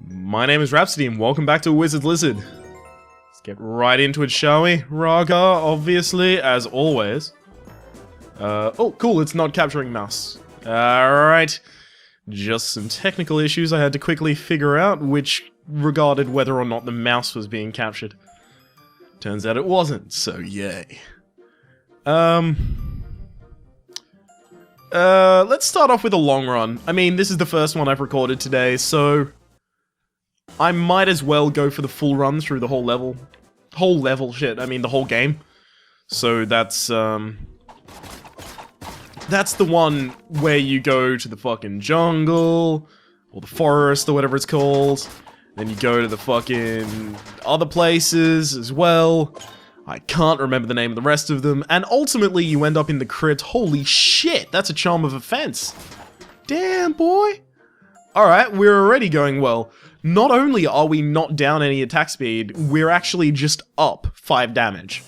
My name is Rhapsody and welcome back to Wizard Lizard. Let's get right into it, shall we? Raga, obviously, as always. Oh, cool, it's not capturing mouse. Alright. Just some technical issues I had to quickly figure out, which regarded whether or not the mouse was being captured. Turns out it wasn't, so yay. Let's start off with a long run. I mean, this is the first one I've recorded today, so I might as well go for the full run through the whole level. I mean the whole game. So that's the one where you go to the fucking jungle, or the forest, or whatever it's called. Then you go to the fucking other places as well. I can't remember the name of the rest of them. And ultimately you end up in the crypt. Holy shit, that's a charm of offense. Damn, boy. Alright, we're already going well. Not only are we not down any attack speed, we're actually just up 5 damage.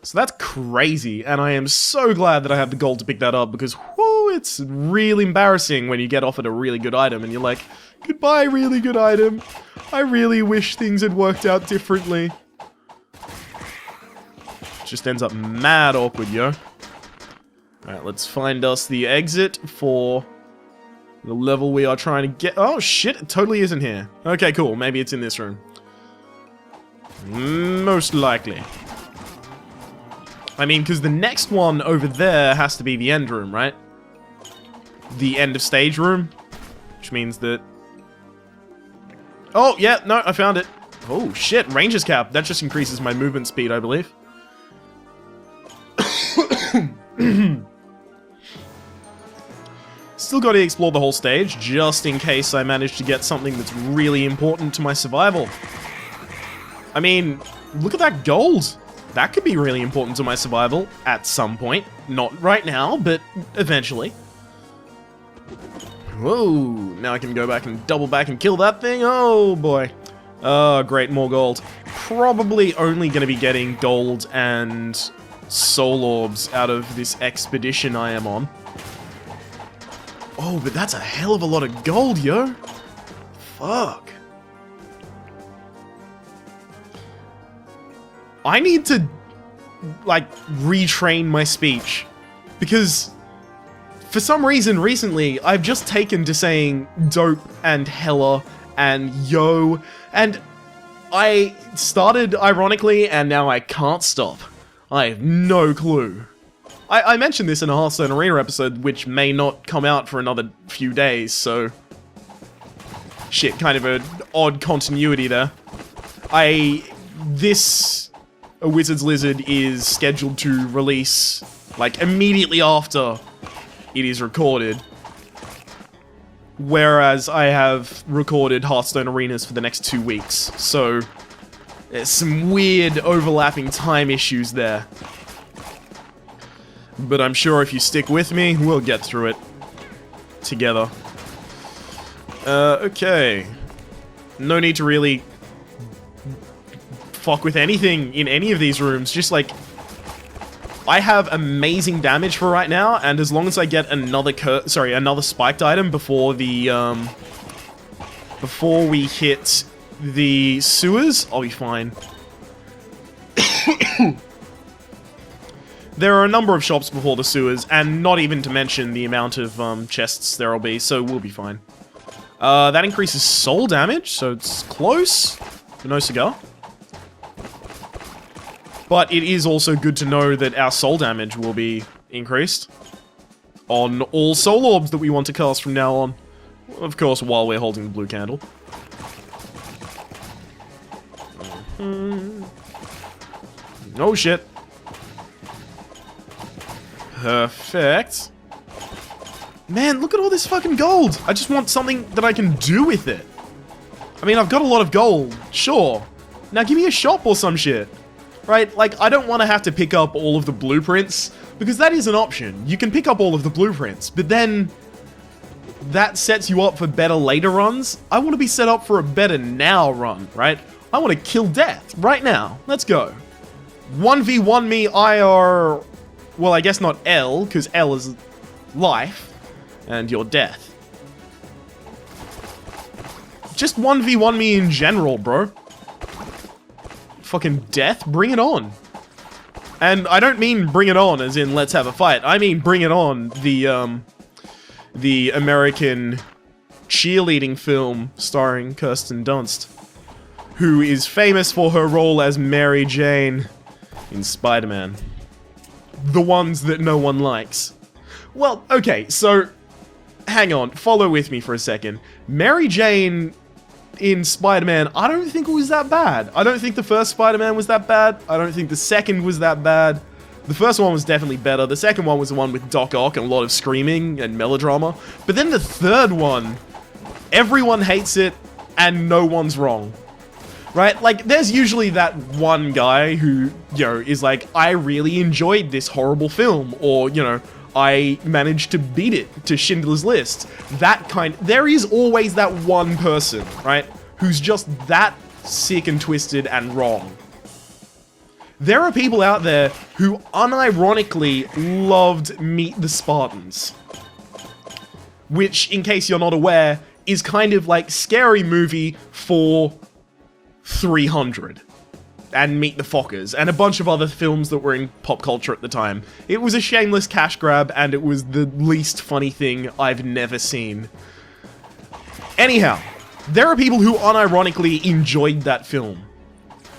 So that's crazy, and I am so glad that I have the gold to pick that up, because whoo, it's really embarrassing when you get offered a really good item and you're like, goodbye, really good item. I really wish things had worked out differently. Just ends up mad awkward, yo. Alright, let's find us the exit for the level we are trying to get. Oh shit, it totally isn't here. Okay, cool. Maybe it's in this room. Most likely. I mean, because the next one over there has to be the end room, right? The end of stage room. Which means that... Oh, yeah, no, I found it. Oh shit, Ranger's Cap. That just increases my movement speed, I believe. Still got to explore the whole stage, just in case I manage to get something that's really important to my survival. I mean, look at that gold! That could be really important to my survival at some point. Not right now, but eventually. Whoa, now I can go back and double back and kill that thing. Oh boy. Oh, great, more gold. Probably only going to be getting gold and soul orbs out of this expedition I am on. Oh, but that's a hell of a lot of gold, yo. Fuck. I need to, like, retrain my speech. Because, for some reason recently, I've just taken to saying dope and hella and yo. And I started ironically, and now I can't stop. I have no clue. I mentioned this in a Hearthstone Arena episode, which may not come out for another few days, so... Shit, kind of an odd continuity there. A Wizard's Lizard is scheduled to release, like, immediately after it is recorded. Whereas I have recorded Hearthstone Arenas for the next 2 weeks, so... There's some weird overlapping time issues there. But I'm sure if you stick with me, we'll get through it. Together. Okay. No need to really fuck with anything in any of these rooms. Just like, I have amazing damage for right now, and as long as I get another another spiked item before the before we hit the sewers, I'll be fine. There are a number of shops before the sewers, and not even to mention the amount of chests there'll be, so we'll be fine. That increases soul damage, so it's close, but no cigar. But it is also good to know that our soul damage will be increased on all soul orbs that we want to cast from now on. Of course, while we're holding the blue candle. Oh shit. Perfect. Man, look at all this fucking gold! I just want something that I can do with it. I mean, I've got a lot of gold, sure. Now give me a shop or some shit. Right? Like, I don't want to have to pick up all of the blueprints, because that is an option. You can pick up all of the blueprints, but then that sets you up for better later runs. I want to be set up for a better now run, right? I want to kill death right now. Let's go. 1v1 me IR... Well, I guess not L, because L is life, and your death. Just 1v1 me in general, bro. Fucking death, bring it on. And I don't mean bring it on as in let's have a fight. I mean bring it on, the American cheerleading film starring Kirsten Dunst, who is famous for her role as Mary Jane in Spider-Man. The ones that no one likes. Well, okay, so hang on, follow with me for a second. Mary Jane in Spider-Man, I don't think it was that bad. I don't think the first Spider-Man was that bad. I don't think the second was that bad. The first one was definitely better. The second one was the one with Doc Ock and a lot of screaming and melodrama. But then the third one, everyone hates it and no one's wrong. Right? Like, there's usually that one guy who, you know, is like, I really enjoyed this horrible film, or, you know, I managed to beat it to Schindler's List. That kind... There is always that one person, right? Who's just that sick and twisted and wrong. There are people out there who unironically loved Meet the Spartans. Which, in case you're not aware, is kind of like Scary Movie for 300. And Meet the Fockers, and a bunch of other films that were in pop culture at the time. It was a shameless cash grab, and it was the least funny thing I've never seen. Anyhow, there are people who unironically enjoyed that film.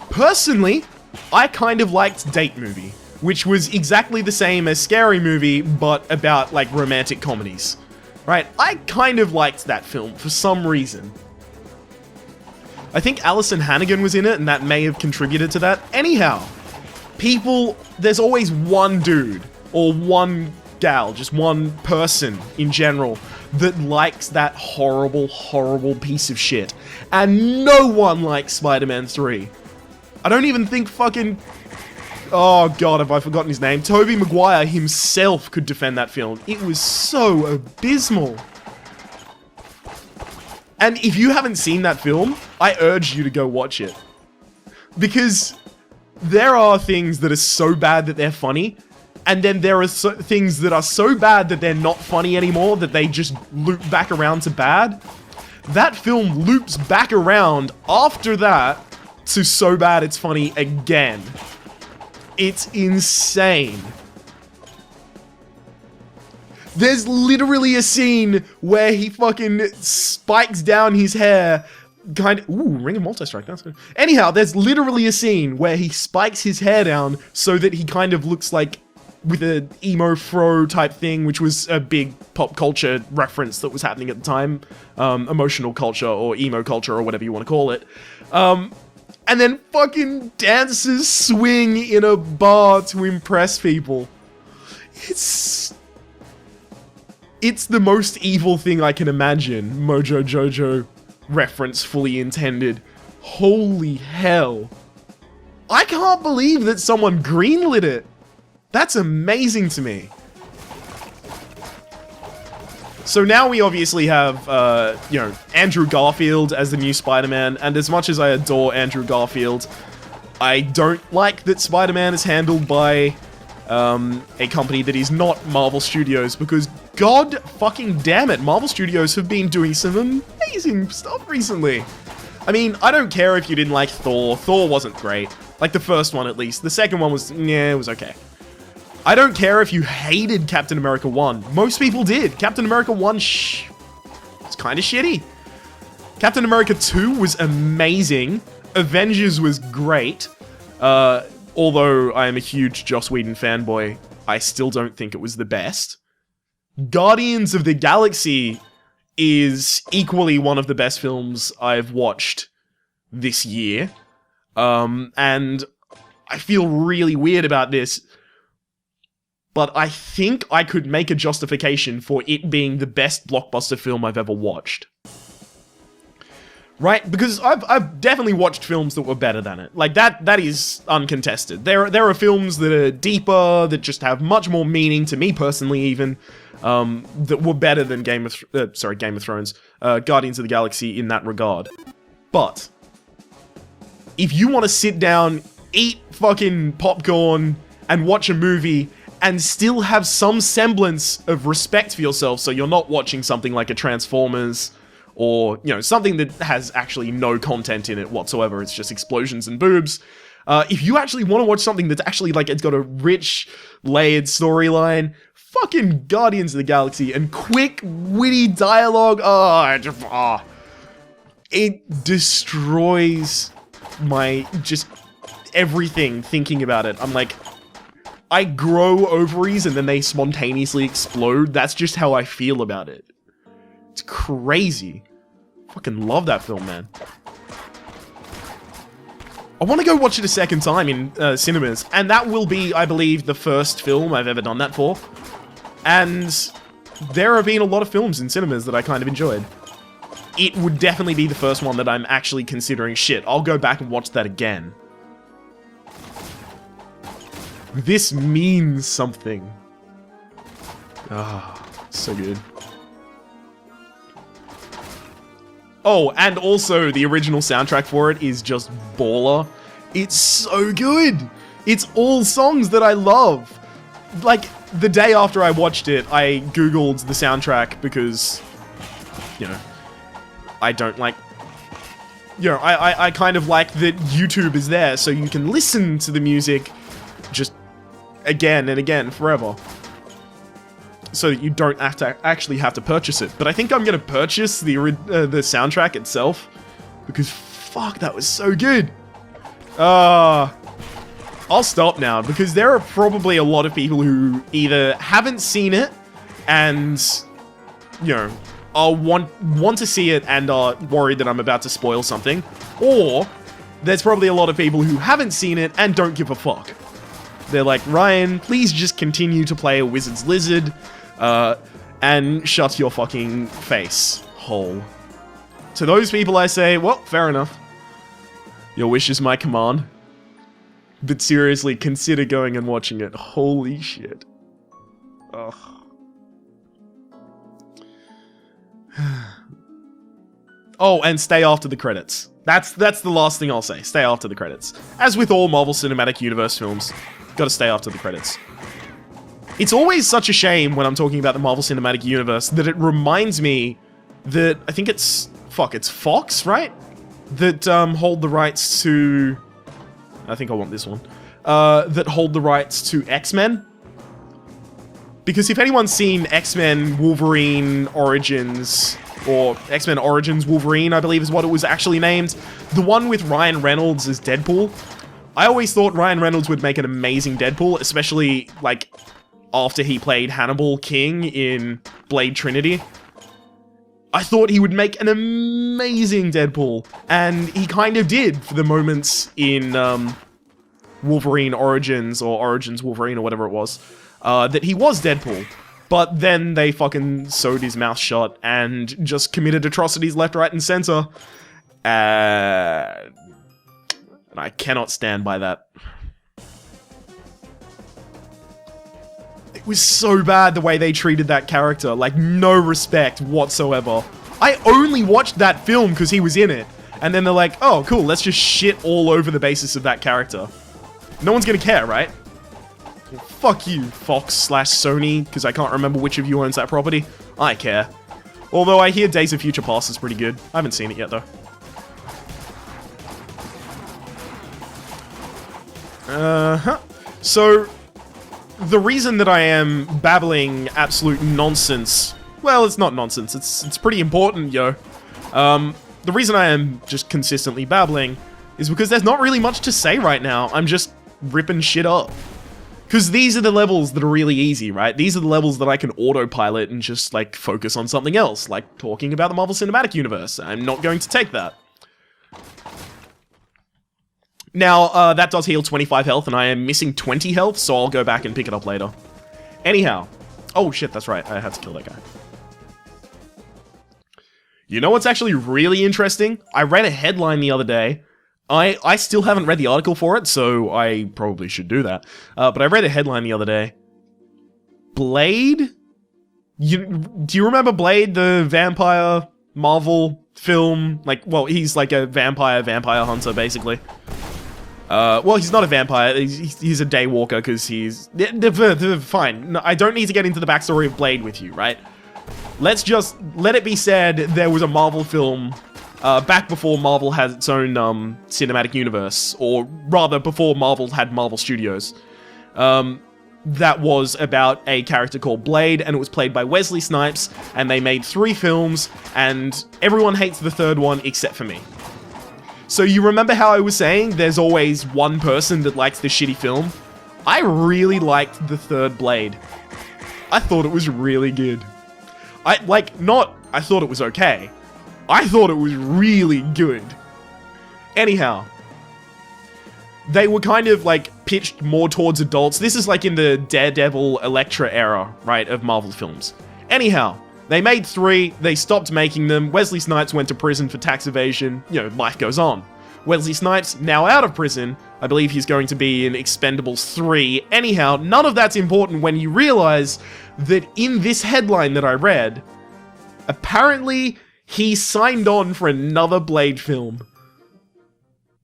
Personally, I kind of liked Date Movie, which was exactly the same as Scary Movie, but about, like, romantic comedies. Right? I kind of liked that film for some reason. I think Alison Hannigan was in it, and that may have contributed to that. Anyhow, people, there's always one dude, or one gal, just one person in general, that likes that horrible, horrible piece of shit. And no one likes Spider-Man 3. I don't even think fucking... Oh god, have I forgotten his name? Tobey Maguire himself could defend that film. It was so abysmal. And if you haven't seen that film, I urge you to go watch it. Because there are things that are so bad that they're funny, and then there are things that are so bad that they're not funny anymore, that they just loop back around to bad. That film loops back around after that to so bad it's funny again. It's insane. There's literally a scene where he fucking spikes down his hair, kind of... Ooh, ring of multi-strike, that's good. Anyhow, there's literally a scene where he spikes his hair down so that he kind of looks like with an emo fro type thing, which was a big pop culture reference that was happening at the time. Emotional culture, or emo culture, or whatever you want to call it. And then fucking dances swing in a bar to impress people. It's the most evil thing I can imagine. Mojo Jojo reference fully intended. Holy hell. I can't believe that someone greenlit it. That's amazing to me. So now we obviously have, you know, Andrew Garfield as the new Spider-Man, and as much as I adore Andrew Garfield, I don't like that Spider-Man is handled by a company that is not Marvel Studios, because god fucking damn it, Marvel Studios have been doing some amazing stuff recently. I mean, I don't care if you didn't like Thor. Thor wasn't great. Like the first one, at least. The second one was, yeah, it was okay. I don't care if you hated Captain America 1. Most people did. Captain America 1, it's kind of shitty. Captain America 2 was amazing. Avengers was great. Although I am a huge Joss Whedon fanboy, I still don't think it was the best. Guardians of the Galaxy is equally one of the best films I've watched this year. And I feel really weird about this, but I think I could make a justification for it being the best blockbuster film I've ever watched. Right? Because I've definitely watched films that were better than it. Like, that is uncontested. There are films that are deeper, that just have much more meaning, to me personally even, that were better than Game of Thrones, Guardians of the Galaxy in that regard. But if you want to sit down, eat fucking popcorn, and watch a movie, and still have some semblance of respect for yourself, so you're not watching something like a Transformers, or, you know, something that has actually no content in it whatsoever. It's just explosions and boobs. If you actually want to watch something that's actually, like, it's got a rich, layered storyline, fucking Guardians of the Galaxy, and quick, witty dialogue, it destroys my, just, everything thinking about it. I'm like, I grow ovaries and then they spontaneously explode. That's just how I feel about it. It's crazy. Fucking love that film, man. I want to go watch it a second time in cinemas, and that will be, I believe, the first film I've ever done that for. And there have been a lot of films in cinemas that I kind of enjoyed. It would definitely be the first one that I'm actually considering, shit, I'll go back and watch that again. This means something. Ah, so good. Oh, and also the original soundtrack for it is just baller. It's so good. It's all songs that I love. Like, the day after I watched it, I googled the soundtrack because, you know, I don't like... You know, I kind of like that YouTube is there so you can listen to the music just again and again forever. So that you don't have to actually have to purchase it. But I think I'm gonna purchase the soundtrack itself because fuck, that was so good. I'll stop now because there are probably a lot of people who either haven't seen it and, you know, want to see it and are worried that I'm about to spoil something, or there's probably a lot of people who haven't seen it and don't give a fuck. They're like, Ryan, please just continue to play a Wizard's Lizard, and shut your fucking face hole. To those people I say, well, fair enough. Your wish is my command. But seriously, consider going and watching it. Holy shit. Ugh. Oh, and stay after the credits. That's the last thing I'll say. Stay after the credits. As with all Marvel Cinematic Universe films, gotta stay after the credits. It's always such a shame when I'm talking about the Marvel Cinematic Universe that it reminds me that, I think it's Fox, right? That hold the rights to... I think I want this one. That hold the rights to X-Men. Because if anyone's seen X-Men Wolverine Origins, or X-Men Origins Wolverine, I believe is what it was actually named, the one with Ryan Reynolds as Deadpool, I always thought Ryan Reynolds would make an amazing Deadpool, especially, like, after he played Hannibal King in Blade Trinity. I thought he would make an amazing Deadpool, and he kind of did for the moments in Wolverine Origins, or Origins Wolverine, or whatever it was, that he was Deadpool. But then they fucking sewed his mouth shut and just committed atrocities left, right, and center. And I cannot stand by that. It was so bad the way they treated that character. Like, no respect whatsoever. I only watched that film because he was in it. And then they're like, oh, cool, let's just shit all over the basis of that character. No one's gonna care, right? Well, fuck you, Fox/Sony, because I can't remember which of you owns that property. I care. Although I hear Days of Future Past is pretty good. I haven't seen it yet, though. So, the reason that I am babbling absolute nonsense, well, it's not nonsense, it's pretty important, yo. The reason I am just consistently babbling is because there's not really much to say right now. I'm just ripping shit up. Because these are the levels that are really easy, right? These are the levels that I can autopilot and just, like, focus on something else, like talking about the Marvel Cinematic Universe. I'm not going to take that. Now, that does heal 25 health, and I am missing 20 health, so I'll go back and pick it up later. Anyhow. Oh shit, that's right, I had to kill that guy. You know what's actually really interesting? I read a headline the other day. I still haven't read the article for it, so I probably should do that. But I read a headline the other day. Blade? Do you remember Blade, the vampire Marvel film? Like, well, he's like a vampire hunter, basically. Well, he's not a vampire, he's a daywalker, because he's... Fine, no, I don't need to get into the backstory of Blade with you, right? let it be said there was a Marvel film back before Marvel had its own cinematic universe, or rather before Marvel had Marvel Studios. That was about a character called Blade, and it was played by Wesley Snipes, and they made 3 films, and everyone hates the 3rd one except for me. So you remember how I was saying there's always one person that likes the shitty film? I really liked the 3rd Blade. I thought it was really good. I thought it was okay. I thought it was really good. Anyhow, they were kind of like pitched more towards adults. This is like in the Daredevil, Elektra era, right, of Marvel films. Anyhow, they made 3, they stopped making them. Wesley Snipes went to prison for tax evasion. You know, life goes on. Wesley Snipes, now out of prison, I believe he's going to be in Expendables 3. Anyhow, none of that's important when you realize that in this headline that I read, apparently he signed on for another Blade film.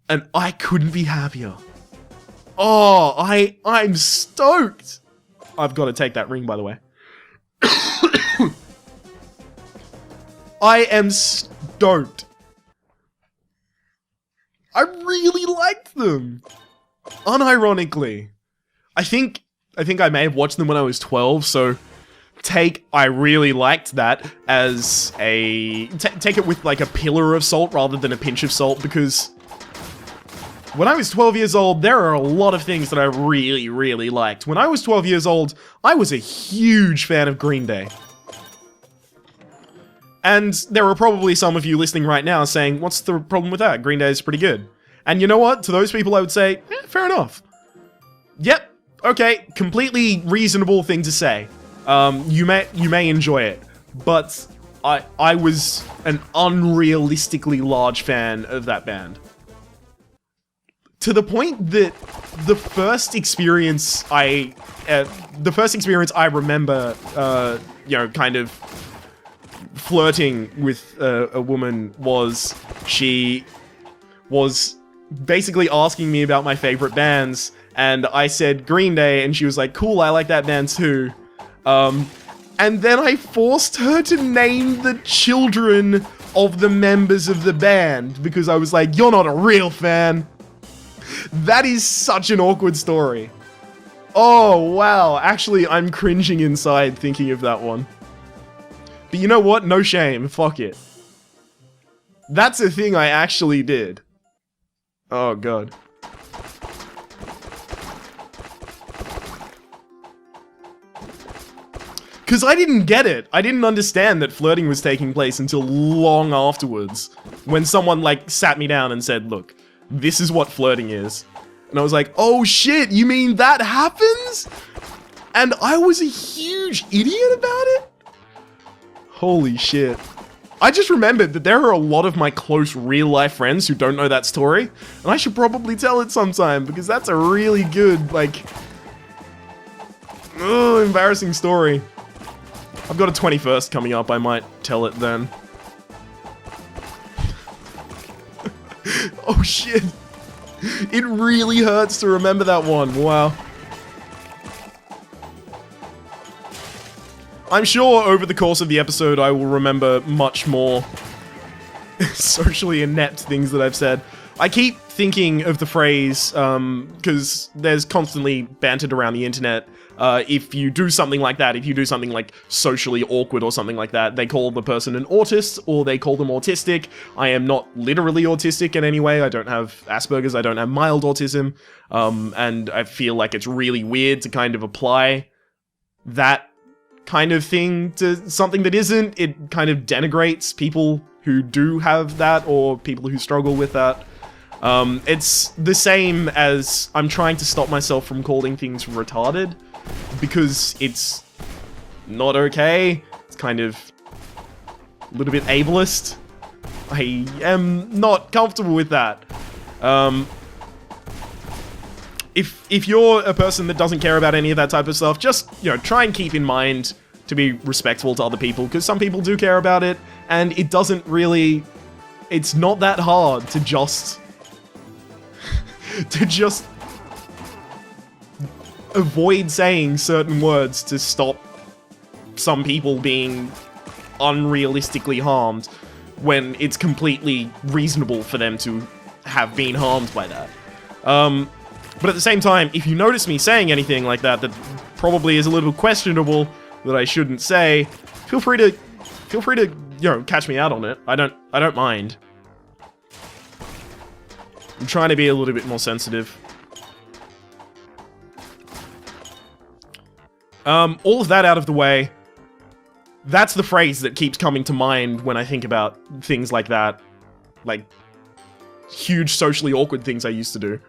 And I couldn't be happier. Oh, I'm stoked. I've got to take that ring, by the way. I am stoked. I really liked them. Unironically. I think I may have watched them when I was 12, so I really liked that as take it with like a pillar of salt rather than a pinch of salt, because when I was 12 years old, there are a lot of things that I really, really liked. When I was 12 years old, I was a huge fan of Green Day. And there are probably some of you listening right now saying, what's the problem with that? Green Day is pretty good. And you know what? To those people, I would say, fair enough. Yep, okay, completely reasonable thing to say. You may enjoy it, but I was an unrealistically large fan of that band. To the point that the first experience I remember, kind of flirting with a woman was, she was basically asking me about my favorite bands, and I said Green Day, and she was like, cool, I like that band too. And then I forced her to name the children of the members of the band, because I was like, you're not a real fan. That is such an awkward story. Oh, wow. Actually, I'm cringing inside thinking of that one. But you know what? No shame. Fuck it. That's a thing I actually did. Oh, God. Because I didn't get it. I didn't understand that flirting was taking place until long afterwards. When someone, like, sat me down and said, look, this is what flirting is. And I was like, oh shit, you mean that happens? And I was a huge idiot about it? Holy shit. I just remembered that there are a lot of my close real-life friends who don't know that story, and I should probably tell it sometime, because that's a really good, like, embarrassing story. I've got a 21st coming up, I might tell it then. Oh shit. It really hurts to remember that one, wow. I'm sure over the course of the episode I will remember much more socially inept things that I've said. I keep thinking of the phrase, because there's constantly bantered around the internet, if you do something like that, if you do something like socially awkward or something like that, they call the person an autist, or they call them autistic. I am not literally autistic in any way. I don't have Asperger's, I don't have mild autism, and I feel like it's really weird to kind of apply that kind of thing to something that isn't. It kind of denigrates people who do have that, or people who struggle with that. It's the same as I'm trying to stop myself from calling things retarded, because it's not okay. It's kind of a little bit ableist. I am not comfortable with that. If you're a person that doesn't care about any of that type of stuff, just, you know, try and keep in mind to be respectful to other people, because some people do care about it, and it doesn't really... It's not that hard to just... avoid saying certain words to stop some people being unrealistically harmed when it's completely reasonable for them to have been harmed by that. But at the same time, if you notice me saying anything like that that probably is a little questionable that I shouldn't say, feel free to, you know, catch me out on it. I don't mind. I'm trying to be a little bit more sensitive. All of that out of the way, that's the phrase that keeps coming to mind when I think about things like that. Like, huge socially awkward things I used to do.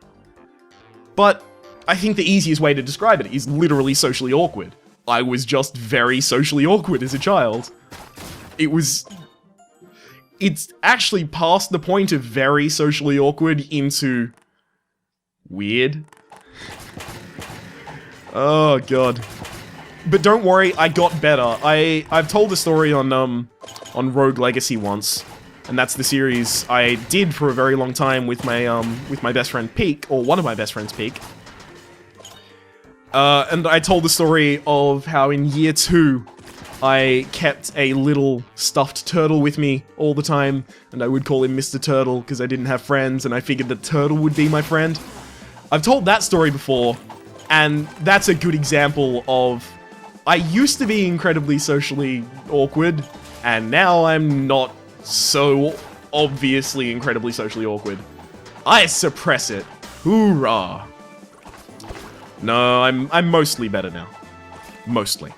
But I think the easiest way to describe it is literally socially awkward. I was just very socially awkward as a child. It's actually past the point of very socially awkward into weird. Oh god. But don't worry, I got better. I've told the story on Rogue Legacy once, and that's the series I did for a very long time with my best friend Peak, or one of my best friends Peak. And I told the story of how in year 2, I kept a little stuffed turtle with me all the time, and I would call him Mr. Turtle because I didn't have friends, and I figured the turtle would be my friend. I've told that story before, and that's a good example of I used to be incredibly socially awkward, and now I'm not so obviously incredibly socially awkward. I suppress it. Hoorah. No, I'm mostly better now. Mostly.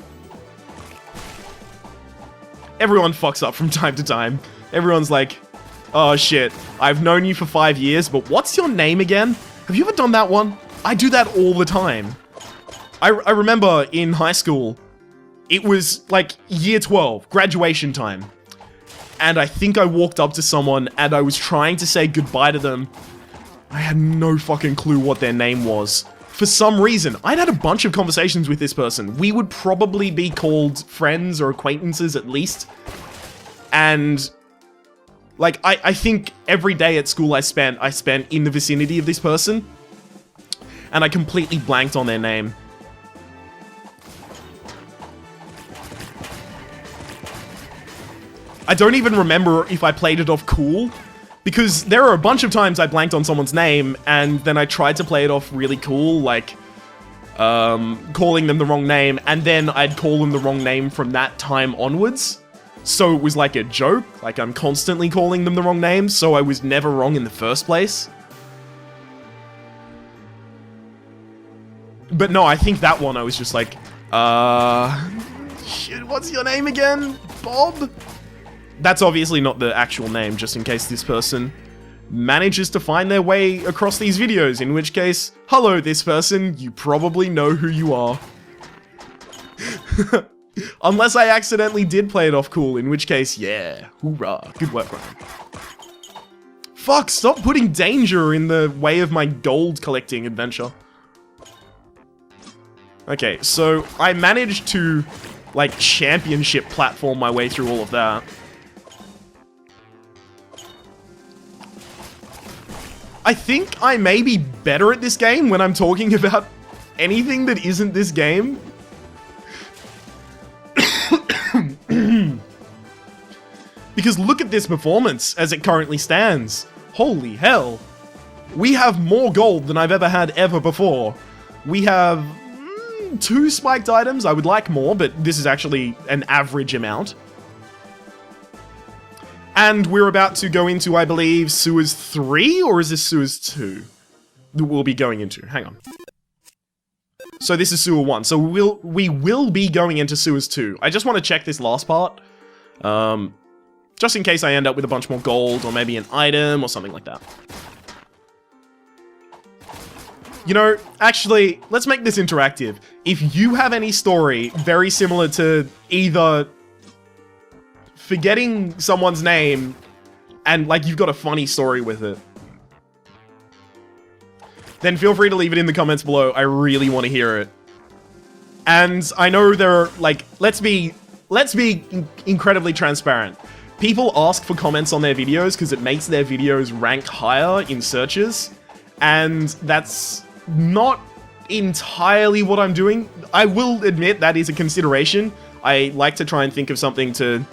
Everyone fucks up from time to time. Everyone's like, oh shit, I've known you for 5 years, but what's your name again? Have you ever done that one? I do that all the time. I remember in high school, it was like year 12, graduation time. And I think I walked up to someone and I was trying to say goodbye to them. I had no fucking clue what their name was. For some reason, I'd had a bunch of conversations with this person. We would probably be called friends or acquaintances at least. And like, I think every day at school I spent in the vicinity of this person. And I completely blanked on their name. I don't even remember if I played it off cool, because there are a bunch of times I blanked on someone's name, and then I tried to play it off really cool, like, calling them the wrong name, and then I'd call them the wrong name from that time onwards. So it was like a joke, like I'm constantly calling them the wrong name, so I was never wrong in the first place. But no, I think that one I was just like, shit, what's your name again? Bob? That's obviously not the actual name, just in case this person manages to find their way across these videos, in which case, hello this person, you probably know who you are. Unless I accidentally did play it off cool, in which case, yeah, hoorah, good work, Ryan. Fuck, stop putting danger in the way of my gold collecting adventure. Okay, so I managed to, like, championship platform my way through all of that. I think I may be better at this game when I'm talking about anything that isn't this game. Because look at this performance as it currently stands. Holy hell. We have more gold than I've ever had ever before. We have 2 spiked items. I would like more, but this is actually an average amount. And we're about to go into, I believe, Sewers 3, or is this Sewers 2? That we'll be going into. Hang on. So this is Sewer 1. So we will be going into Sewers 2. I just want to check this last part. Just in case I end up with a bunch more gold, or maybe an item, or something like that. You know, actually, let's make this interactive. If you have any story very similar to either forgetting someone's name and, like, you've got a funny story with it, then feel free to leave it in the comments below. I really want to hear it. And I know there are, like, let's be incredibly transparent. People ask for comments on their videos because it makes their videos rank higher in searches, and that's not entirely what I'm doing. I will admit that is a consideration. I like to try and think of something to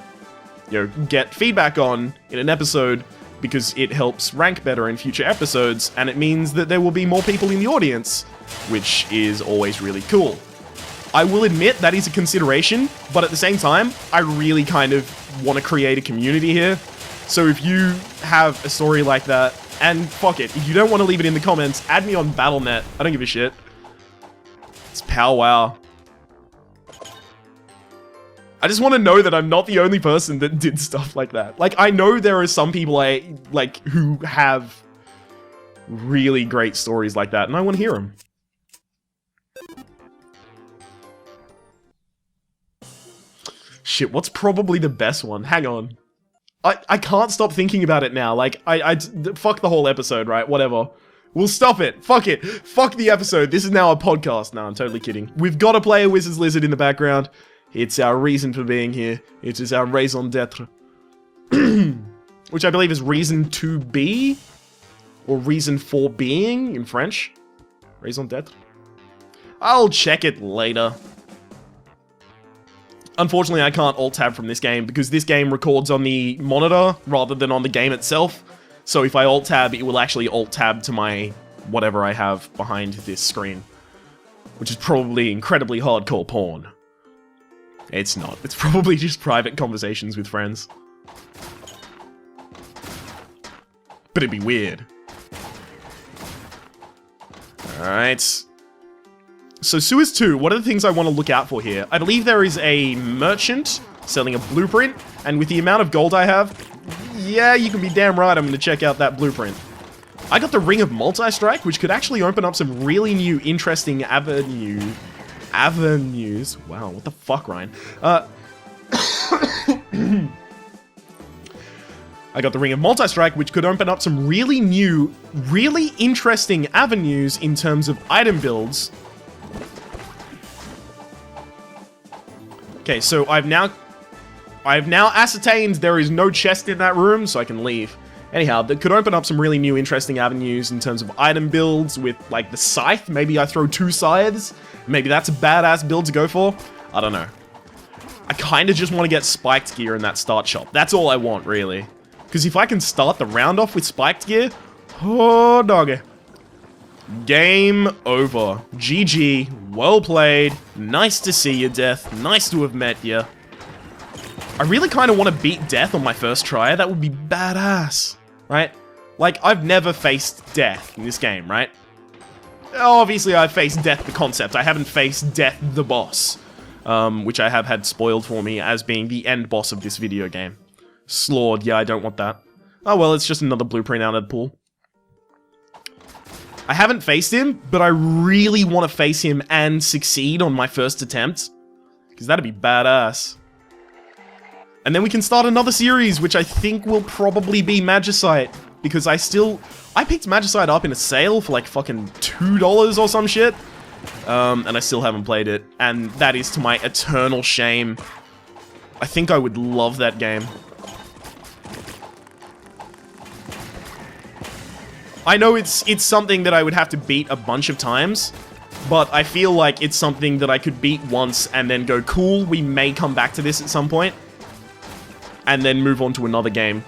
get feedback on in an episode, because it helps rank better in future episodes, and it means that there will be more people in the audience, which is always really cool. I will admit that is a consideration, but at the same time, I really kind of want to create a community here. So if you have a story like that, and fuck it, if you don't want to leave it in the comments, add me on Battle.net. I don't give a shit. It's powwow. I just want to know that I'm not the only person that did stuff like that. Like, I know there are some people who have really great stories like that, and I want to hear them. Shit, what's probably the best one? Hang on. I can't stop thinking about it now. Like, fuck the whole episode, right? Whatever. We'll stop it. Fuck it. Fuck the episode. This is now a podcast. No, I'm totally kidding. We've got to play a Wizard's Lizard in the background. It's our reason for being here. It is our raison d'etre. Which I believe is reason to be? Or reason for being in French? Raison d'etre? I'll check it later. Unfortunately, I can't alt-tab from this game because this game records on the monitor rather than on the game itself. So if I alt-tab, it will actually alt-tab to my whatever I have behind this screen. Which is probably incredibly hardcore porn. It's not. It's probably just private conversations with friends. But it'd be weird. Alright. So Sewers 2, what are the things I want to look out for here? I believe there is a merchant selling a blueprint, and with the amount of gold I have, yeah, you can be damn right I'm going to check out that blueprint. I got the Ring of Multi-Strike, which could actually open up some really new, interesting avenues. Wow, what the fuck, Ryan? I got the Ring of Multi-Strike, which could open up some really new, really interesting avenues in terms of item builds. Okay, so I've now ascertained there is no chest in that room, so I can leave. Anyhow, that could open up some really new, interesting avenues in terms of item builds with, like, the scythe. Maybe I throw 2 scythes. Maybe that's a badass build to go for. I don't know. I kind of just want to get spiked gear in that start shop. That's all I want, really. Because if I can start the round off with spiked gear, oh, doggy. Game over. GG. Well played. Nice to see you, Death. Nice to have met you. I really kind of want to beat Death on my first try. That would be badass. Right? Like, I've never faced Death in this game, right? Obviously, I've faced Death the concept. I haven't faced Death the boss. Which I have had spoiled for me as being the end boss of this video game. Slaughed. Yeah, I don't want that. Oh well, it's just another blueprint out of the pool. I haven't faced him, but I really want to face him and succeed on my first attempt. Because that'd be badass. And then we can start another series, which I think will probably be Magicite. Because I picked Magicite up in a sale for like fucking $2 or some shit. And I still haven't played it. And that is to my eternal shame. I think I would love that game. I know it's something that I would have to beat a bunch of times, but I feel like it's something that I could beat once and then go, cool, we may come back to this at some point, and then move on to another game.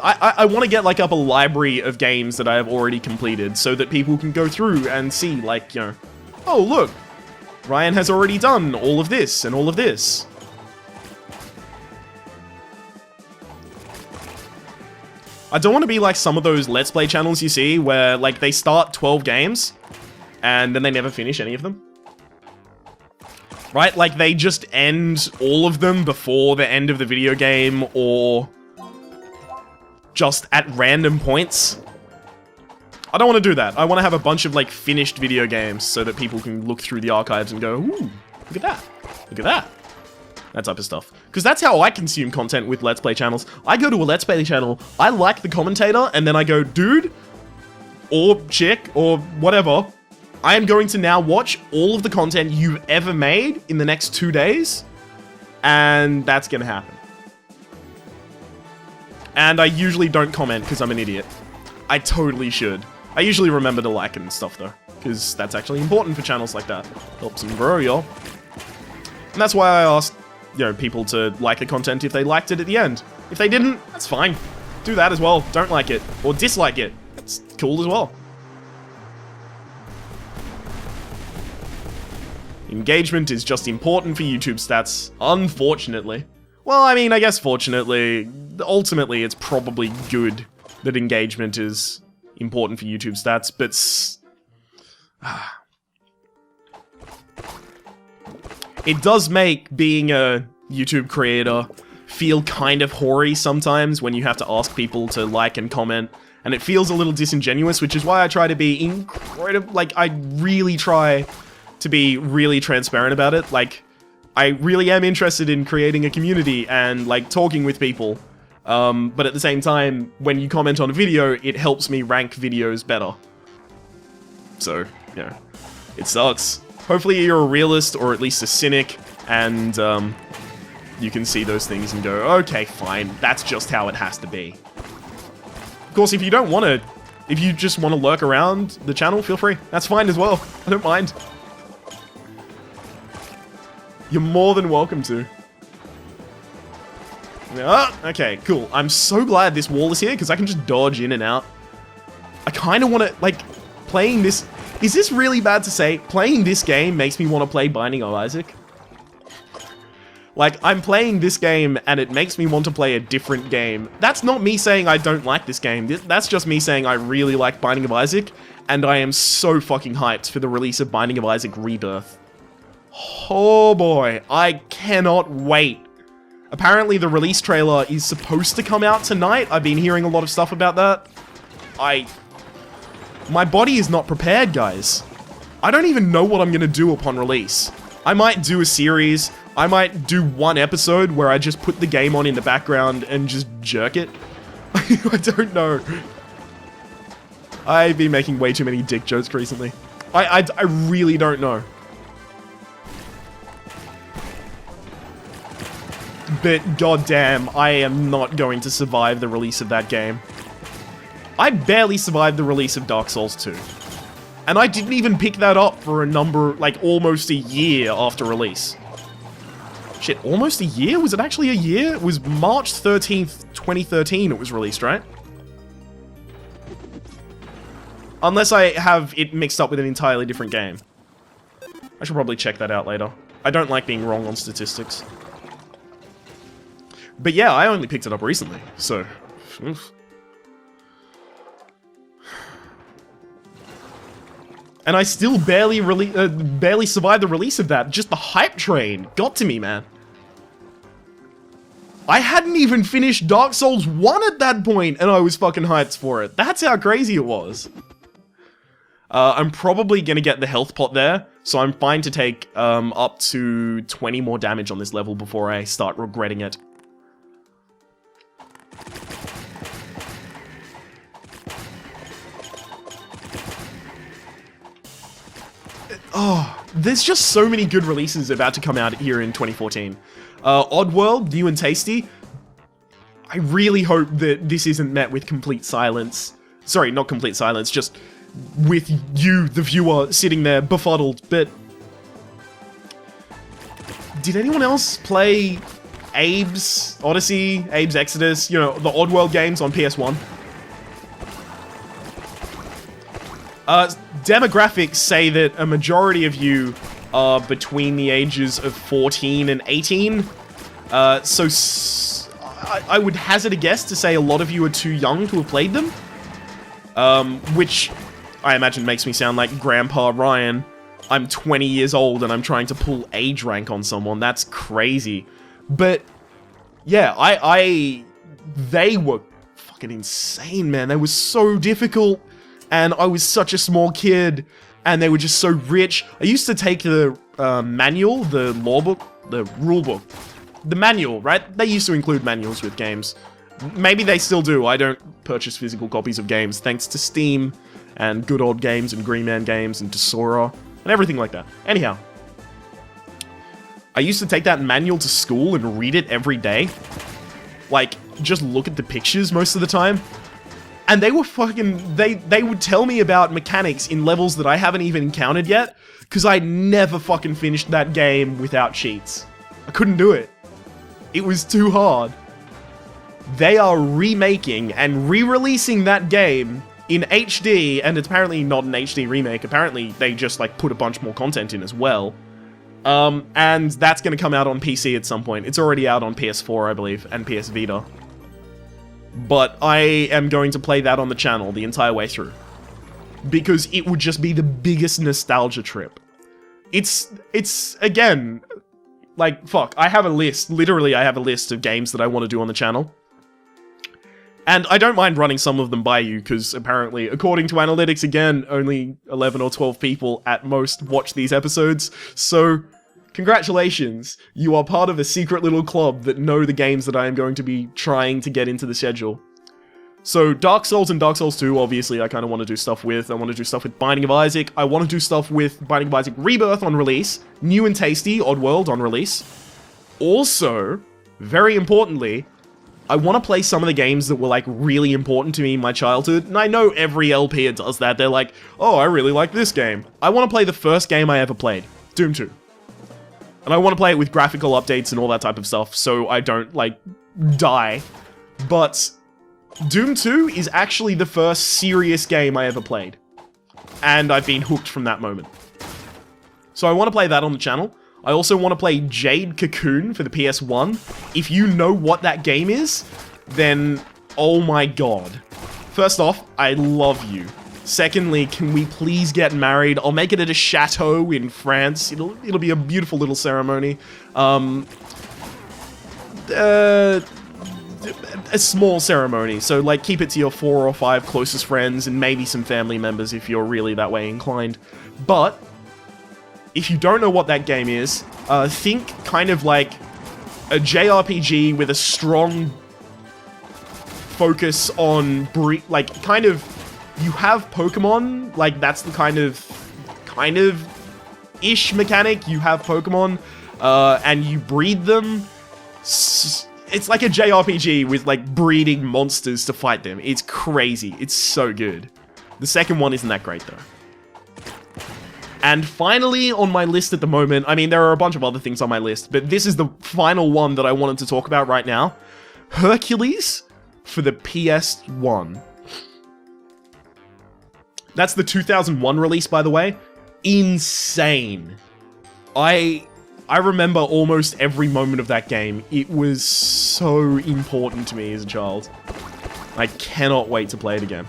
I want to get like up a library of games that I have already completed so that people can go through and see, like, you know, oh look, Ryan has already done all of this and all of this. I don't want to be like some of those Let's Play channels you see where, like, they start 12 games and then they never finish any of them. Right? Like, they just end all of them before the end of the video game or just at random points. I don't want to do that. I want to have a bunch of, like, finished video games so that people can look through the archives and go, ooh, look at that. Look at that. That type of stuff. Because that's how I consume content with Let's Play channels. I go to a Let's Play channel, I like the commentator, and then I go, dude, or chick, or whatever, I am going to now watch all of the content you've ever made in the next 2 days, and that's gonna happen. And I usually don't comment because I'm an idiot. I totally should. I usually remember to like and stuff though, because that's actually important for channels like that. Helps them grow, y'all. And that's why I asked people to like the content if they liked it at the end. If they didn't, that's fine. Do that as well. Don't like it or dislike it. It's cool as well. Engagement is just important for YouTube stats, unfortunately. Well, I mean, I guess fortunately, ultimately it's probably good that engagement is important for YouTube stats, but it does make being a YouTube creator feel kind of hoary sometimes when you have to ask people to like and comment, and it feels a little disingenuous, which is why I try to be incredible, like, I really try to be really transparent about it. Like, I really am interested in creating a community and, like, talking with people, but at the same time, when you comment on a video, it helps me rank videos better. So, yeah, it sucks. Hopefully you're a realist, or at least a cynic, and, you can see those things and go, okay, fine, that's just how it has to be. Of course, if you don't want to, if you just want to lurk around the channel, feel free. That's fine as well. I don't mind. You're more than welcome to. Okay, cool. I'm so glad this wall is here, because I can just dodge in and out. I kind of want to, like, playing this... Is this really bad to say? Playing this game makes me want to play Binding of Isaac. Like, I'm playing this game, and it makes me want to play a different game. That's not me saying I don't like this game. That's just me saying I really like Binding of Isaac, and I am so fucking hyped for the release of Binding of Isaac Rebirth. Oh boy, I cannot wait. Apparently the release trailer is supposed to come out tonight. I've been hearing a lot of stuff about that. My body is not prepared, guys. I don't even know what I'm gonna do upon release. I might do a series. I might do one episode where I just put the game on in the background and just jerk it. I don't know. I've been making way too many dick jokes recently. I really don't know. But goddamn, I am not going to survive the release of that game. I barely survived the release of Dark Souls 2. And I didn't even pick that up for a number, like, almost a year after release. Shit, almost a year? Was it actually a year? It was March 13th, 2013 it was released, right? Unless I have it mixed up with an entirely different game. I should probably check that out later. I don't like being wrong on statistics. But yeah, I only picked it up recently, so... Oof. And I still barely survived the release of that. Just the hype train got to me, man. I hadn't even finished Dark Souls 1 at that point, and I was fucking hyped for it. That's how crazy it was. I'm probably gonna get the health pot there, so I'm fine to take up to 20 more damage on this level before I start regretting it. Oh, there's just so many good releases about to come out here in 2014. Oddworld, new and tasty. I really hope that this isn't met with complete silence. Sorry, not complete silence, just with you, the viewer, sitting there befuddled. But did anyone else play Abe's Odyssey, Abe's Exodus, you know, the Oddworld games on PS1? Demographics say that a majority of you are between the ages of 14 and 18. So I would hazard a guess to say a lot of you are too young to have played them. Which I imagine makes me sound like Grandpa Ryan. I'm 20 years old and I'm trying to pull age rank on someone. That's crazy. But yeah, they were fucking insane, man. They were so difficult. And I was such a small kid, and they were just so rich. I used to take the manual, the law book, the rule book. The manual, right? They used to include manuals with games. Maybe they still do. I don't purchase physical copies of games, thanks to Steam, and Good Old Games, and Green Man Games, and Desora, and everything like that. Anyhow, I used to take that manual to school and read it every day. Like, just look at the pictures most of the time. And they were fucking, they would tell me about mechanics in levels that I haven't even encountered yet, because I never fucking finished that game without cheats. I couldn't do it. It was too hard. They are remaking and re-releasing that game in HD, and it's apparently not an HD remake. Apparently, they just, like, put a bunch more content in as well. And that's gonna come out on PC at some point. It's already out on PS4, I believe, and PS Vita. But I am going to play that on the channel the entire way through. Because it would just be the biggest nostalgia trip. It's again, like, fuck, I have a list, literally I have a list of games that I want to do on the channel. And I don't mind running some of them by you, because apparently, according to analytics, again, only 11 or 12 people at most watch these episodes, so congratulations, you are part of a secret little club that know the games that I am going to be trying to get into the schedule. So, Dark Souls and Dark Souls 2, obviously, I kind of want to do stuff with. I want to do stuff with Binding of Isaac. I want to do stuff with Binding of Isaac Rebirth on release. New and Tasty, Oddworld on release. Also, very importantly, I want to play some of the games that were, like, really important to me in my childhood. And I know every LP does that. They're like, oh, I really like this game. I want to play the first game I ever played. Doom 2. And I want to play it with graphical updates and all that type of stuff, so I don't, like, die. But Doom 2 is actually the first serious game I ever played. And I've been hooked from that moment. So I want to play that on the channel. I also want to play Jade Cocoon for the PS1. If you know what that game is, then oh my god. First off, I love you. Secondly, can we please get married? I'll make it at a chateau in France. It'll be a beautiful little ceremony. A small ceremony, so like keep it to your 4 or 5 closest friends and maybe some family members if you're really that way inclined. But if you don't know what that game is, think kind of like a JRPG with a strong focus on like kind of, you have Pokemon, like that's the kind of ish mechanic. You have Pokemon and you breed them. It's like a JRPG with, like, breeding monsters to fight them. It's crazy. It's so good. The second one isn't that great, though. And finally, on my list at the moment, I mean, there are a bunch of other things on my list, but this is the final one that I wanted to talk about right now. Hercules for the PS1. That's the 2001 release, by the way. Insane. I remember almost every moment of that game. It was so important to me as a child. I cannot wait to play it again.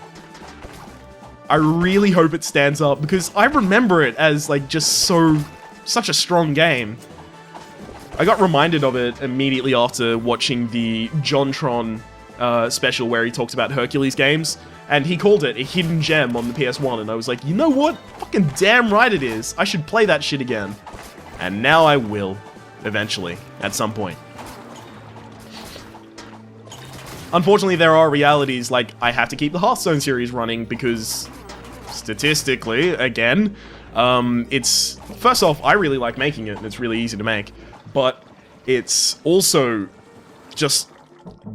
I really hope it stands up, because I remember it as, like, just such a strong game. I got reminded of it immediately after watching the JonTron special where he talks about Hercules games, and he called it a hidden gem on the PS1, and I was like, you know what? Fucking damn right it is. I should play that shit again. And now I will, eventually, at some point. Unfortunately, there are realities, like, I have to keep the Hearthstone series running because, statistically, again, it's... First off, I really like making it, and it's really easy to make, but it's also just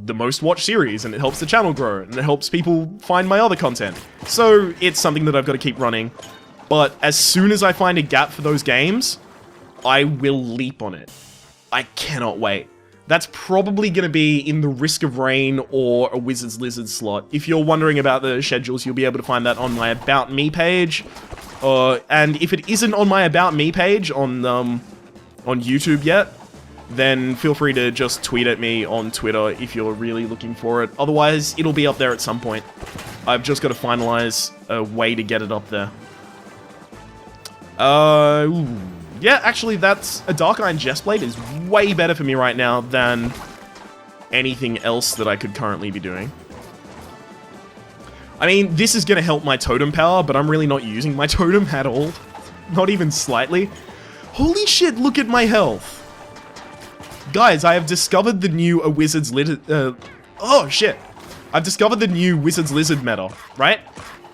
the most watched series, and it helps the channel grow, and it helps people find my other content. So, it's something that I've got to keep running. But as soon as I find a gap for those games, I will leap on it. I cannot wait. That's probably going to be in the Risk of Rain or a Wizard's Lizard slot. If you're wondering about the schedules, you'll be able to find that on my About Me page. And if it isn't on my About Me page on YouTube yet, then feel free to just tweet at me on Twitter if you're really looking for it. Otherwise, it'll be up there at some point. I've just got to finalize a way to get it up there. Yeah, actually, that's a Dark Iron Chestplate is way better for me right now than anything else that I could currently be doing. I mean, this is going to help my totem power, but I'm really not using my totem at all. Not even slightly. Holy shit, look at my health. Guys, I have discovered the new Wizard's Lizard... oh, shit. I've discovered the new Wizard's Lizard meta, right?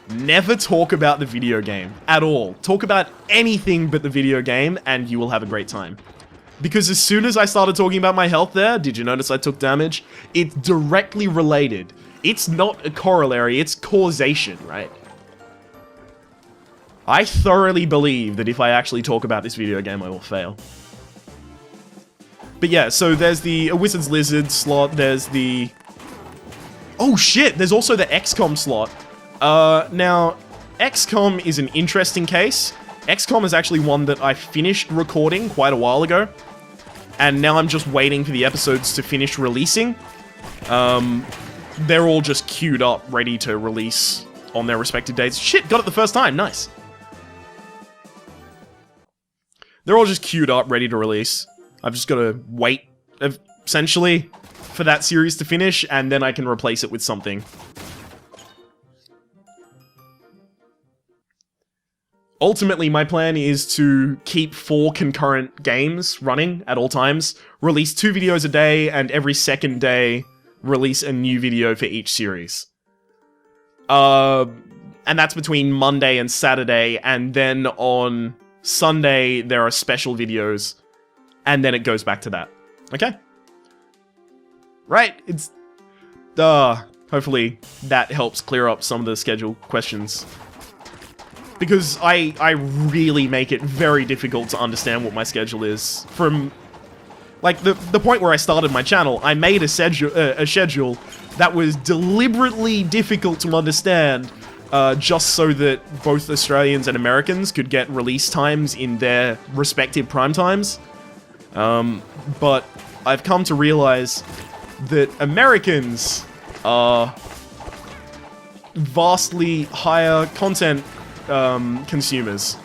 Never talk about the video game at all. Talk about anything but the video game and you will have a great time. Because as soon as I started talking about my health there, did you notice I took damage? It's directly related. It's not a corollary, it's causation, right? I thoroughly believe that if I actually talk about this video game, I will fail. But yeah, so there's the Wizard's Lizard slot, there's the... Oh shit, there's also the XCOM slot. Now, XCOM is an interesting case. XCOM is actually one that I finished recording quite a while ago. And now I'm just waiting for the episodes to finish releasing. They're all just queued up, ready to release on their respective dates. Shit, got it the first time, nice. They're all just queued up, ready to release. I've just got to wait, essentially, for that series to finish, and then I can replace it with something. Ultimately, my plan is to keep 4 concurrent games running at all times, release 2 videos a day, and every second day, release a new video for each series. And that's between Monday and Saturday, and then on Sunday, there are special videos, and then it goes back to that. Okay? Right, it's... hopefully that helps clear up some of the schedule questions. Because I really make it very difficult to understand what my schedule is. From, like, the point where I started my channel, I made a schedule that was deliberately difficult to understand, just so that both Australians and Americans could get release times in their respective prime times. But I've come to realize that Americans are vastly higher content consumers.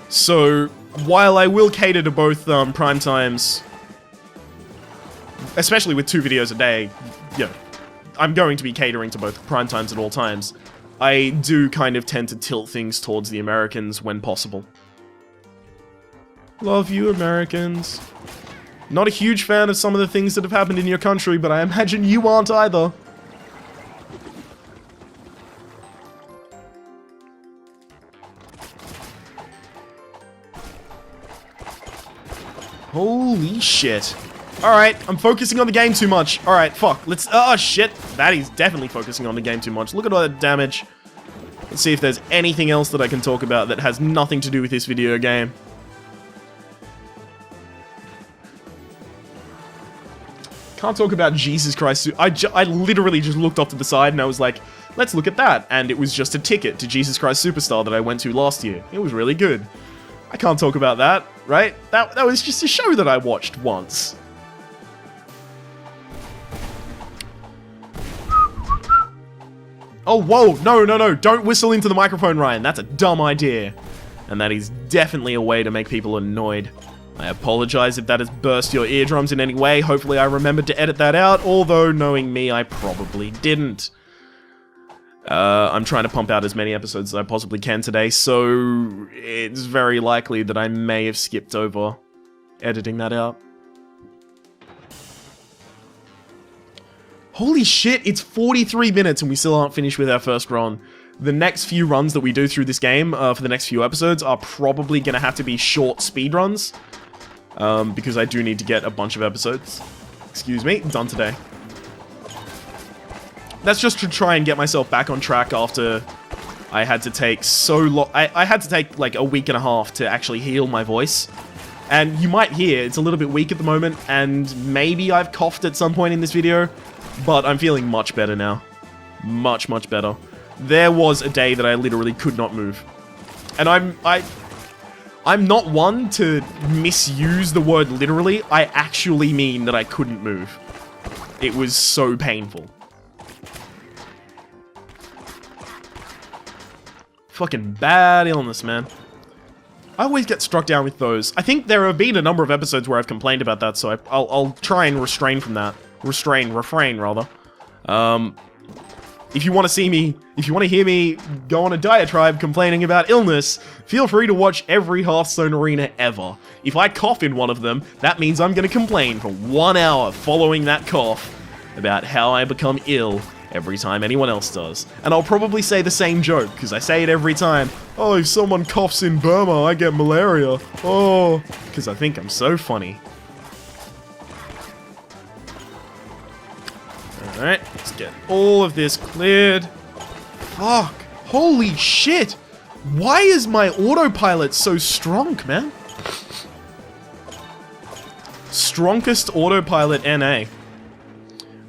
So, while I will cater to both prime times, especially with 2 videos a day, you know, I'm going to be catering to both prime times at all times, I do kind of tend to tilt things towards the Americans when possible. Love you, Americans. Not a huge fan of some of the things that have happened in your country, but I imagine you aren't either. Holy shit. Alright, I'm focusing on the game too much. Alright, fuck. Let's... Oh, shit. That is definitely focusing on the game too much. Look at all that damage. Let's see if there's anything else that I can talk about that has nothing to do with this video game. Can't talk about Jesus Christ. I literally just looked off to the side and I was like, let's look at that. And it was just a ticket to Jesus Christ Superstar that I went to last year. It was really good. I can't talk about that, right? That was just a show that I watched once. Oh, whoa, no, don't whistle into the microphone, Ryan. That's a dumb idea. And that is definitely a way to make people annoyed. I apologize if that has burst your eardrums in any way. Hopefully I remembered to edit that out, although knowing me, I probably didn't. I'm trying to pump out as many episodes as I possibly can today, so it's very likely that I may have skipped over editing that out. Holy shit, it's 43 minutes and we still aren't finished with our first run. The next few runs that we do through this game, for the next few episodes, are probably gonna have to be short speed runs. Because I do need to get a bunch of episodes, excuse me, done today. That's just to try and get myself back on track after I had to take so long. I had to take like a week and a half to actually heal my voice. And you might hear it's a little bit weak at the moment, and maybe I've coughed at some point in this video, but I'm feeling much better now. Much, much better. There was a day that I literally could not move. And I'm not one to misuse the word literally. I actually mean that I couldn't move. It was so painful. Fucking bad illness, man. I always get struck down with those. I think there have been a number of episodes where I've complained about that, so I'll try and refrain from that. Refrain, rather. If you want to see me, if you want to hear me go on a diatribe complaining about illness, feel free to watch every Hearthstone arena ever. If I cough in one of them, that means I'm going to complain for 1 hour following that cough about how I become ill every time anyone else does. And I'll probably say the same joke, because I say it every time. Oh, if someone coughs in Burma, I get malaria. Oh, because I think I'm so funny. Alright, let's get all of this cleared. Fuck. Holy shit. Why is my autopilot so strong, man? strongest autopilot NA.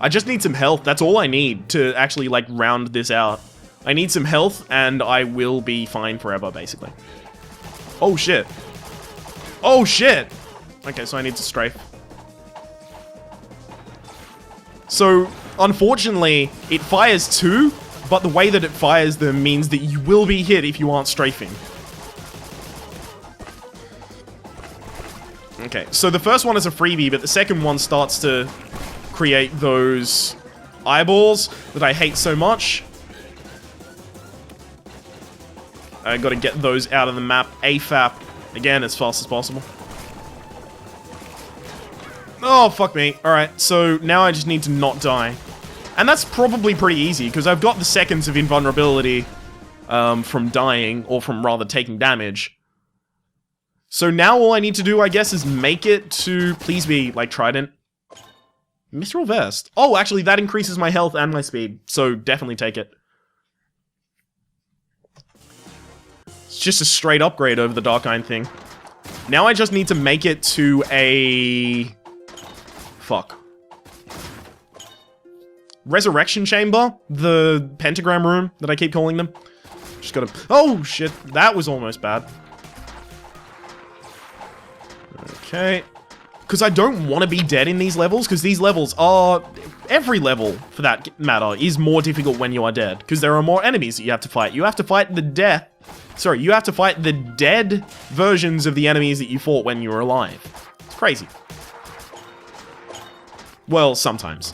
I just need some health. That's all I need to actually, like, round this out. I need some health, and I will be fine forever, basically. Oh, shit. Oh, shit! Okay, so I need to strafe. So, unfortunately, it fires two, but the way that it fires them means that you will be hit if you aren't strafing. Okay, so the first one is a freebie, but the second one starts to create those eyeballs that I hate so much. I gotta get those out of the map AFAP, again, as fast as possible. Oh, fuck me. Alright, so now I just need to not die. And that's probably pretty easy, because I've got the seconds of invulnerability from dying, or from rather taking damage. So now all I need to do, I guess, is make it to, please be, like, Trident. Mithril Vest. Oh, actually, that increases my health and my speed, so definitely take it. It's just a straight upgrade over the Dark Iron thing. Now I just need to make it to a... Fuck. Resurrection Chamber? The Pentagram Room that I keep calling them. Just gotta... Oh, shit. That was almost bad. Okay. Because I don't want to be dead in these levels, because these levels are... Every level, for that matter, is more difficult when you are dead. Because there are more enemies that you have to fight. You have to fight the death... Sorry, you have to fight the dead versions of the enemies that you fought when you were alive. It's crazy. Well, sometimes.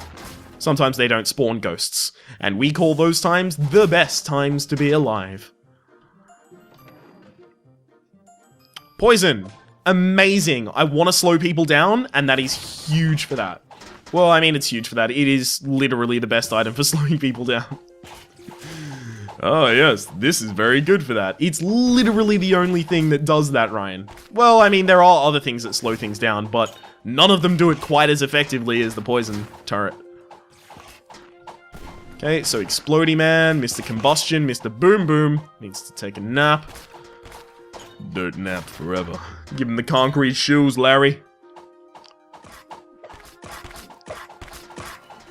Sometimes they don't spawn ghosts. And we call those times the best times to be alive. Poison. Amazing. I want to slow people down, and that is huge for that. Well, I mean, it's huge for that. It is literally the best item for slowing people down. Oh, yes, this is very good for that. It's literally the only thing that does that, Ryan. Well, I mean, there are other things that slow things down, but none of them do it quite as effectively as the poison turret. Okay, so Explodey Man, Mr. Combustion, Mr. Boom Boom needs to take a nap. Don't nap forever. Give him the concrete shoes, Larry.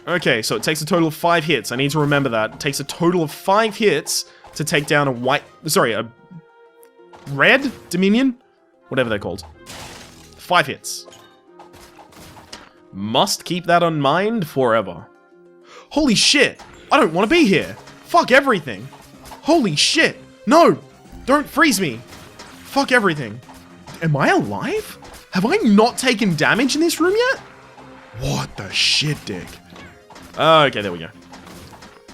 Okay, so it takes a total of 5 hits. I need to remember that. It takes a total of 5 hits to take down a white... Sorry, a... Red Dominion? Whatever they're called. 5 hits. Must keep that in mind forever. Holy shit! I don't want to be here! Fuck everything! Holy shit! No! Don't freeze me! Fuck everything. Am I alive? Have I not taken damage in this room yet? What the shit, dick? Okay, there we go.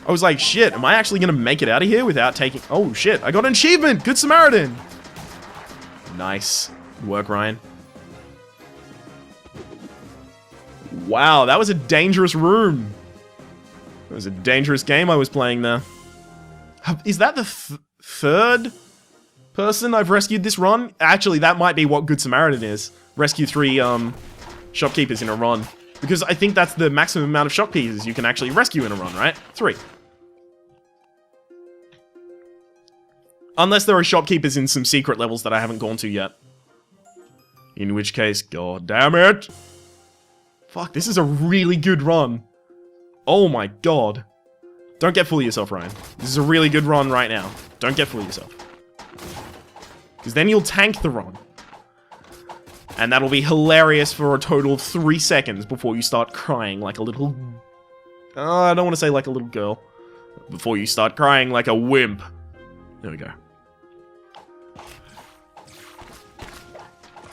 I was like, shit, am I actually gonna make it out of here without taking... Oh, shit, I got an achievement! Good Samaritan! Nice. Good work, Ryan. Wow, that was a dangerous room. It was a dangerous game I was playing there. Is that the third person I've rescued this run? Actually, that might be what Good Samaritan is. Rescue 3, shopkeepers in a run. Because I think that's the maximum amount of shopkeepers you can actually rescue in a run, right? 3. Unless there are shopkeepers in some secret levels that I haven't gone to yet. In which case, god damn it! Fuck, this is a really good run. Oh my god. Don't get full of yourself, Ryan. This is a really good run right now. Don't get full of yourself. Because then you'll tank the run. And that'll be hilarious for a total of 3 seconds before you start crying like a little... I don't want to say like a little girl. Before you start crying like a wimp. There we go.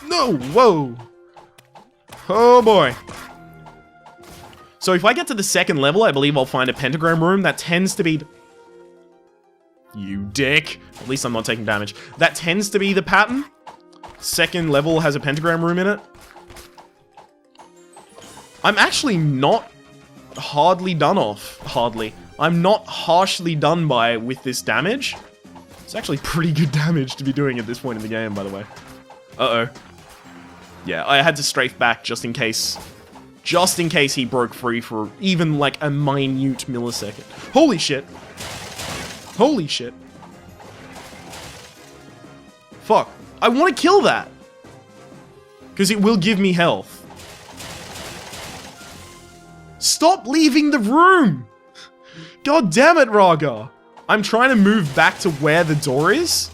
No! Whoa! Oh boy. So if I get to the second level, I believe I'll find a pentagram room. That tends to be... You dick. At least I'm not taking damage. That tends to be the pattern. Second level has a pentagram room in it. I'm actually not hardly done off. Hardly. I'm not harshly done by with this damage. It's actually pretty good damage to be doing at this point in the game, by the way. Uh-oh. Yeah, I had to strafe back just in case. Just in case he broke free for even like a minute millisecond. Holy shit. Holy shit. Fuck. I want to kill that. Because it will give me health. stop leaving the room! God damn it, Raga! I'm trying to move back to where the door is.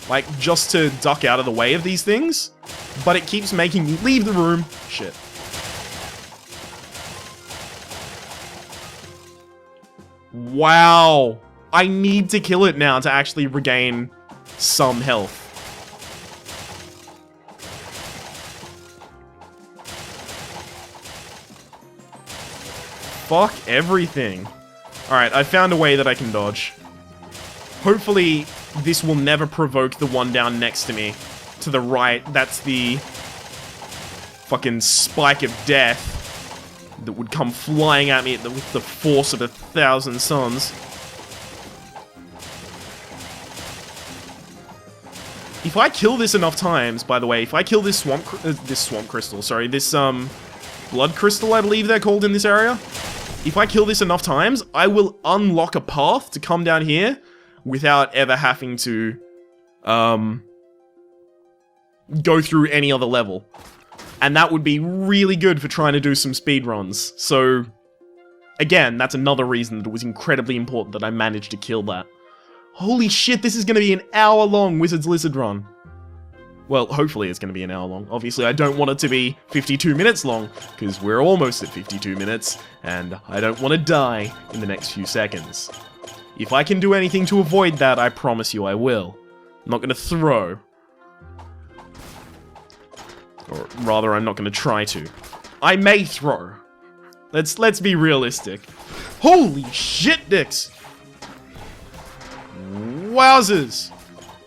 Like, just to duck out of the way of these things. But it keeps making me leave the room. Shit. Wow. I need to kill it now to actually regain some health. Fuck everything. Alright, I found a way that I can dodge. Hopefully, this will never provoke the one down next to me. To the right, that's the fucking spike of death that would come flying at me with the force of 1,000 suns. If I kill this enough times, by the way, if I kill this swamp crystal, sorry, this blood crystal, I believe they're called in this area. If I kill this enough times, I will unlock a path to come down here without ever having to go through any other level. And that would be really good for trying to do some speedruns. So, again, that's another reason that it was incredibly important that I managed to kill that. Holy shit, this is going to be an hour-long Wizard's Lizard run. Well, hopefully it's going to be an hour long. Obviously, I don't want it to be 52 minutes long, because we're almost at 52 minutes, and I don't want to die in the next few seconds. If I can do anything to avoid that, I promise you I will. I'm not going to throw. Or rather, I'm not going to try to. I may throw. Let's be realistic. Holy shit, dicks! Wowzers!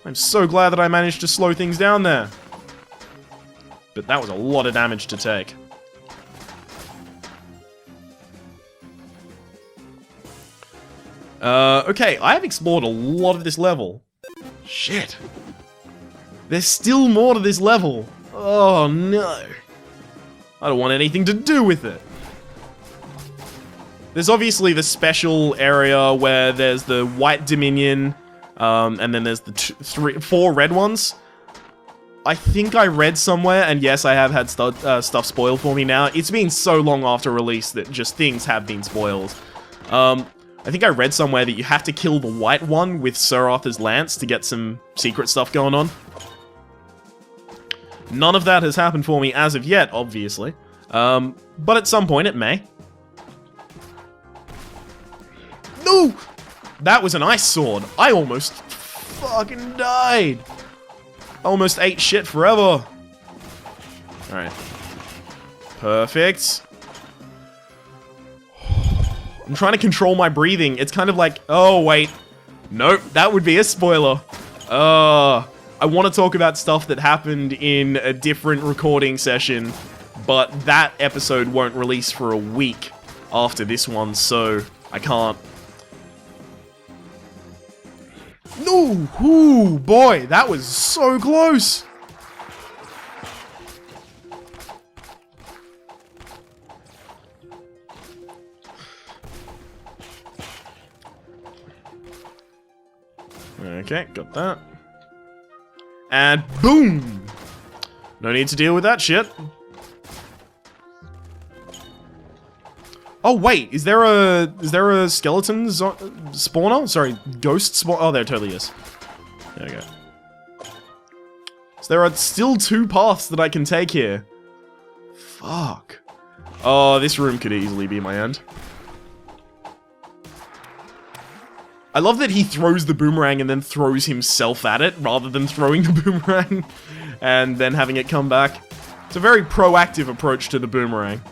I'm so glad that I managed to slow things down there. But that was a lot of damage to take. Okay, I have explored a lot of this level. Shit. There's still more to this level. Oh no. I don't want anything to do with it. There's obviously the special area where there's the White Dominion, and then there's the 4 red ones. I think I read somewhere, and yes, I have had stuff spoiled for me now. It's been so long after release that just things have been spoiled. I think I read somewhere that you have to kill the white one with Sir Arthur's lance to get some secret stuff going on. None of that has happened for me as of yet, obviously. But at some point it may. No! That was an ice sword. I almost fucking died. I almost ate shit forever. Alright. Perfect. I'm trying to control my breathing. It's kind of like, oh wait. Nope, that would be a spoiler. I want to talk about stuff that happened in a different recording session, but that episode won't release for a week after this one, so I can't. No! Ooh, boy, that was so close! Okay, got that. And boom! No need to deal with that shit. Oh wait, is there a skeleton spawner? Sorry, ghost spawn. Oh, there totally is. There we go. So there are still 2 paths that I can take here. Fuck. Oh, this room could easily be my end. I love that he throws the boomerang and then throws himself at it, rather than throwing the boomerang and then having it come back. It's a very proactive approach to the boomerang.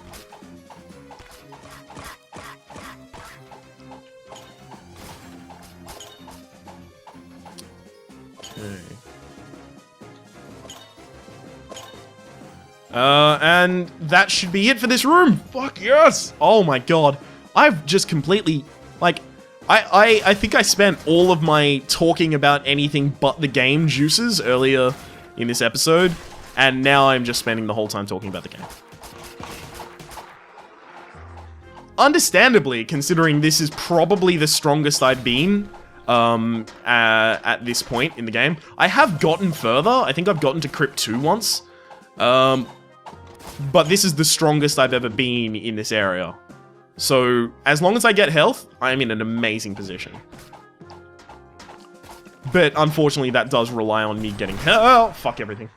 And that should be it for this room. Fuck yes! Oh my god. I've just completely, like, I think I spent all of my talking about anything but the game juices earlier in this episode, and now I'm just spending the whole time talking about the game. Understandably, considering this is probably the strongest I've been at this point in the game. I have gotten further. I think I've gotten to Crypt 2 once. But this is the strongest I've ever been in this area. So, as long as I get health, I am in an amazing position. But, unfortunately, that does rely on me getting health. Fuck everything.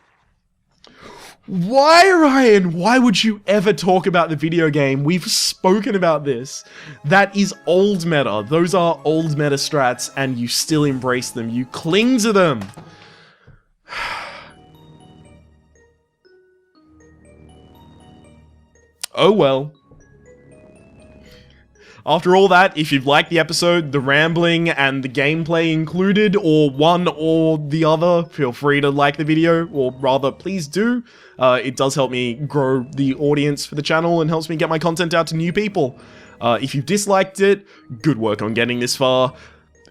Why, Ryan? Why would you ever talk about the video game? We've spoken about this. That is old meta. Those are old meta strats, and you still embrace them. You cling to them. Oh well. After all that, if you've liked the episode, the rambling and the gameplay included, or one or the other, feel free to like the video, or rather, please do. It does help me grow the audience for the channel and helps me get my content out to new people. If you've disliked it, good work on getting this far.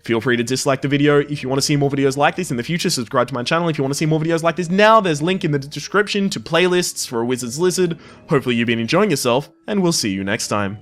Feel free to dislike the video. If you want to see more videos like this in the future, subscribe to my channel. If you want to see more videos like this now, there's a link in the description to playlists for A Wizard's Lizard. Hopefully you've been enjoying yourself, and we'll see you next time.